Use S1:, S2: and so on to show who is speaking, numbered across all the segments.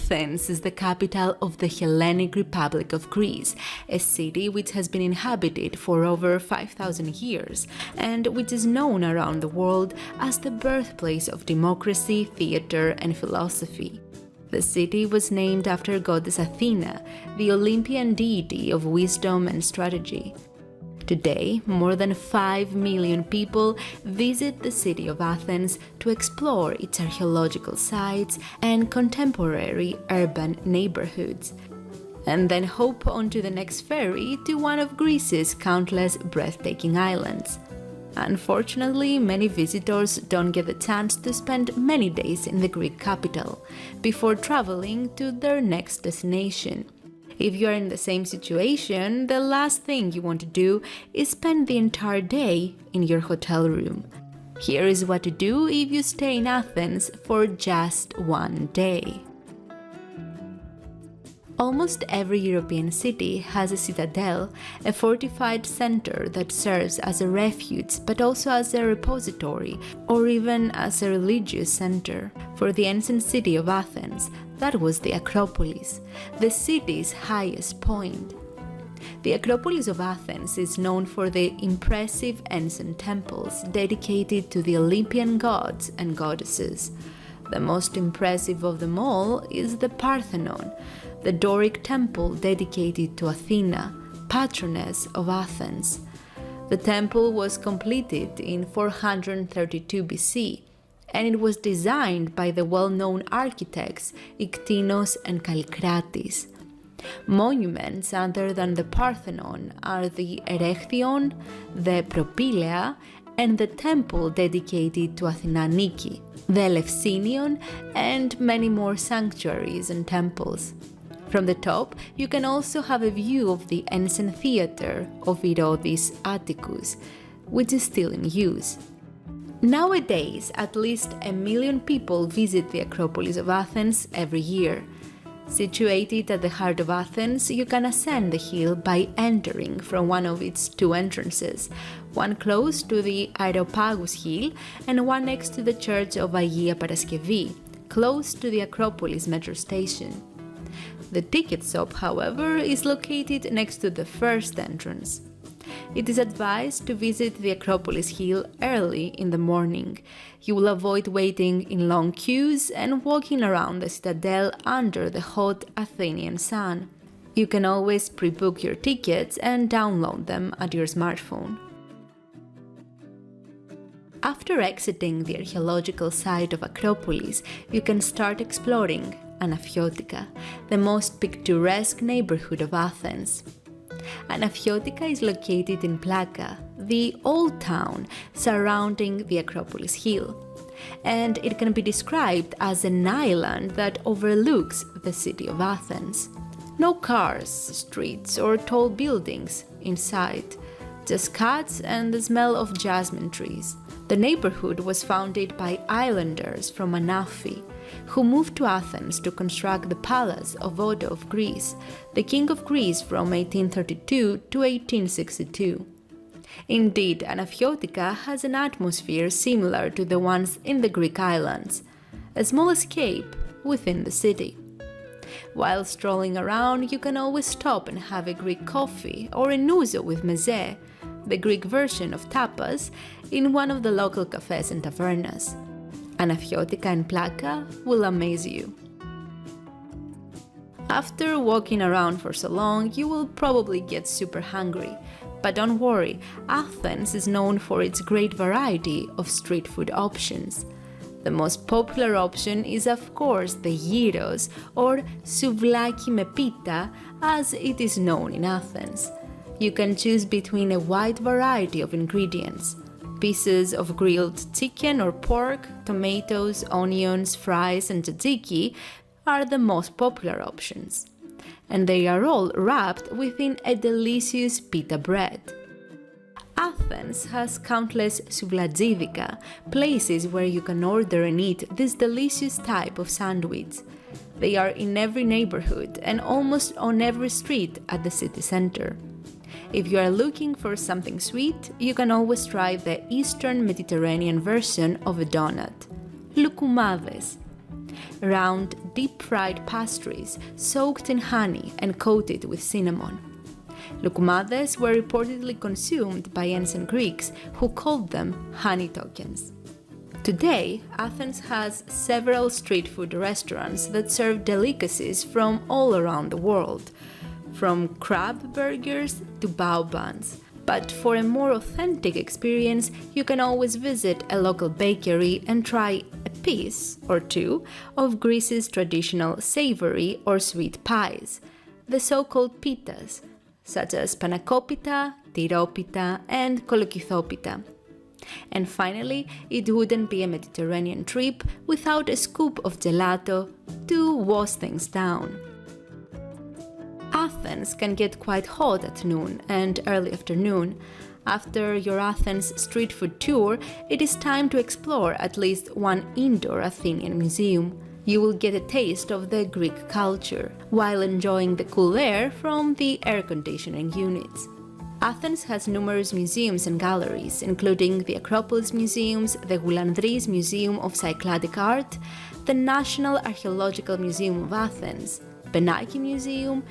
S1: Athens is the capital of the Hellenic Republic of Greece, a city which has been inhabited for over 5,000 years and which is known around the world as the birthplace of democracy, theater, and philosophy. The city was named after goddess Athena, the Olympian deity of wisdom and strategy. Today, more than 5 million people visit the city of Athens to explore its archaeological sites and contemporary urban neighborhoods, and then hop onto the next ferry to one of Greece's countless breathtaking islands. Unfortunately, many visitors don't get the chance to spend many days in the Greek capital before traveling to their next destination. If you are in the same situation, the last thing you want to do is spend the entire day in your hotel room. Here is what to do if you stay in Athens for just one day. Almost every European city has a citadel, a fortified center that serves as a refuge but also as a repository or even as a religious center. For the ancient city of Athens, that was the Acropolis, the city's highest point. The Acropolis of Athens is known for the impressive ancient temples dedicated to the Olympian gods and goddesses. The most impressive of them all is the Parthenon, the Doric temple dedicated to Athena, patroness of Athens. The temple was completed in 432 BC, and it was designed by the well-known architects Iktinos and Kallikratis. Monuments other than the Parthenon are the Erechtheion, the Propylea, and the temple dedicated to Athena Nike, the Elefsinion, and many more sanctuaries and temples. From the top, you can also have a view of the ancient theater of Irodis Atticus, which is still in use. Nowadays, at least 1 million people visit the Acropolis of Athens every year. Situated at the heart of Athens, you can ascend the hill by entering from one of its two entrances, one close to the Areopagus Hill and one next to the church of Agia Paraskevi, close to the Acropolis metro station. The ticket shop, however, is located next to the first entrance. It is advised to visit the Acropolis Hill early in the morning. You will avoid waiting in long queues and walking around the citadel under the hot Athenian sun. You can always pre-book your tickets and download them at your smartphone. After exiting the archaeological site of Acropolis, you can start exploring Anafiotika, the most picturesque neighborhood of Athens. Anafiotika is located in Plaka, the old town surrounding the Acropolis Hill, and it can be described as an island that overlooks the city of Athens. No cars, streets, or tall buildings in sight, just cats and the smell of jasmine trees. The neighborhood was founded by islanders from Anafi, who moved to Athens to construct the palace of Odo of Greece, the king of Greece from 1832 to 1862. Indeed, Anafiotika has an atmosphere similar to the ones in the Greek islands, a small escape within the city. While strolling around, you can always stop and have a Greek coffee or a nouzo with meze, the Greek version of tapas, in one of the local cafes and tavernas. Anafiotika and Plaka will amaze you. After walking around for so long, you will probably get super hungry. But don't worry, Athens is known for its great variety of street food options. The most popular option is of course the gyros, or souvlaki me pita, as it is known in Athens. You can choose between a wide variety of ingredients. Pieces of grilled chicken or pork, tomatoes, onions, fries, and tzatziki are the most popular options. And they are all wrapped within a delicious pita bread. Athens has countless souvladzidika, places where you can order and eat this delicious type of sandwich. They are in every neighborhood and almost on every street at the city center. If you are looking for something sweet, you can always try the Eastern Mediterranean version of a donut, loukoumades. round, deep-fried pastries soaked in honey and coated with cinnamon. Lukumades were reportedly consumed by ancient Greeks, who called them honey tokens. Today, Athens has several street food restaurants that serve delicacies from all around the world, from crab burgers to bao buns. But for a more authentic experience, you can always visit a local bakery and try a piece or two of Greece's traditional savory or sweet pies, the so-called pitas, such as panakopita, tiropita, and kolokithopita. And finally, it wouldn't be a Mediterranean trip without a scoop of gelato to wash things down. Athens can get quite hot at noon and early afternoon. After your Athens street food tour, it is time to explore at least one indoor Athenian museum. You will get a taste of the Greek culture, while enjoying the cool air from the air conditioning units. Athens has numerous museums and galleries, including the Acropolis Museums, the Goulandris Museum of Cycladic Art, the National Archaeological Museum of Athens, Benaki Museum,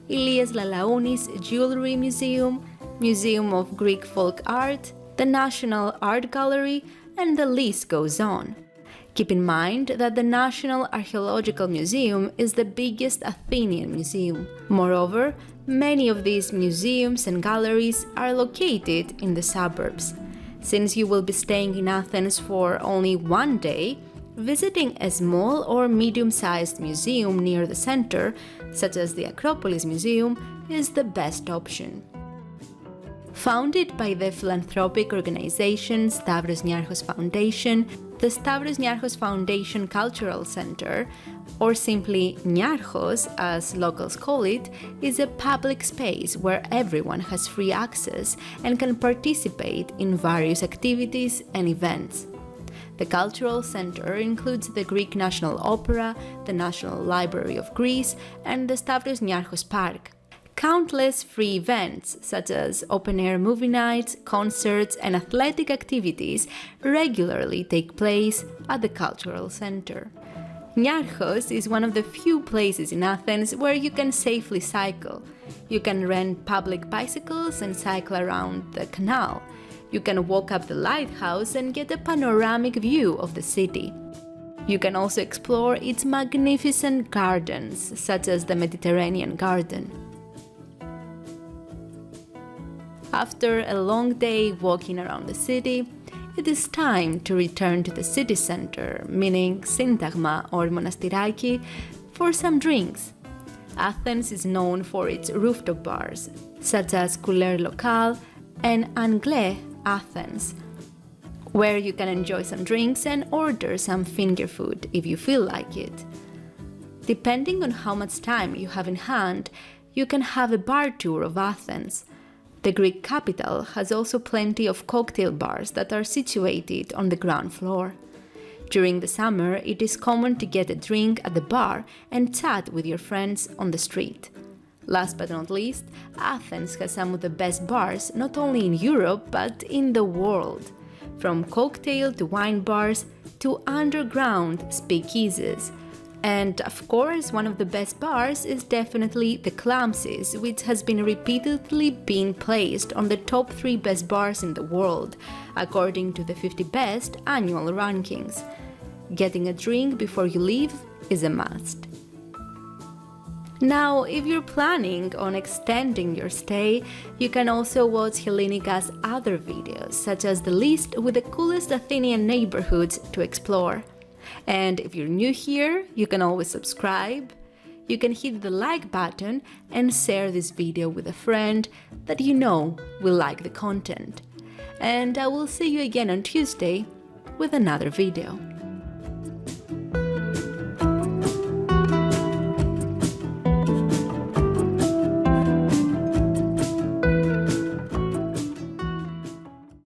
S1: Ilias Lalaounis Jewelry Museum, Museum of Greek Folk Art, the National Art Gallery, and the list goes on. Keep in mind that the National Archaeological Museum is the biggest Athenian museum. Moreover, many of these museums and galleries are located in the suburbs. Since you will be staying in Athens for only one day, visiting a small or medium-sized museum near the center, such as the Acropolis Museum, is the best option. Founded by the philanthropic organization Stavros Niarchos Foundation, the Stavros Niarchos Foundation Cultural Center, or simply Niarchos as locals call it, is a public space where everyone has free access and can participate in various activities and events. The cultural center includes the Greek National Opera, the National Library of Greece, and the Stavros Niarchos Park. Countless free events, such as open-air movie nights, concerts, and athletic activities, regularly take place at the cultural center. Niarchos is one of the few places in Athens where you can safely cycle. You can rent public bicycles and cycle around the canal. You can walk up the lighthouse and get a panoramic view of the city. You can also explore its magnificent gardens, such as the Mediterranean Garden. After a long day walking around the city, it is time to return to the city center, meaning Syntagma or Monastiraki, for some drinks. Athens is known for its rooftop bars, such as Couleur Locale and Anglais Athens, where you can enjoy some drinks and order some finger food if you feel like it. Depending on how much time you have in hand, you can have a bar tour of Athens. The Greek capital has also plenty of cocktail bars that are situated on the ground floor. During the summer, it is common to get a drink at the bar and chat with your friends on the street. Last but not least, Athens has some of the best bars not only in Europe but in the world. From cocktail to wine bars to underground speakeasies. And of course, one of the best bars is definitely the Klamsis, which has been repeatedly being placed on the top 3 best bars in the world, according to the 50 best annual rankings. Getting a drink before you leave is a must. Now, if you're planning on extending your stay, you can also watch Helinika's other videos, such as the list with the coolest Athenian neighborhoods to explore. And if you're new here, you can always subscribe. You can hit the like button and share this video with a friend that you know will like the content. And I will see you again on Tuesday with another video.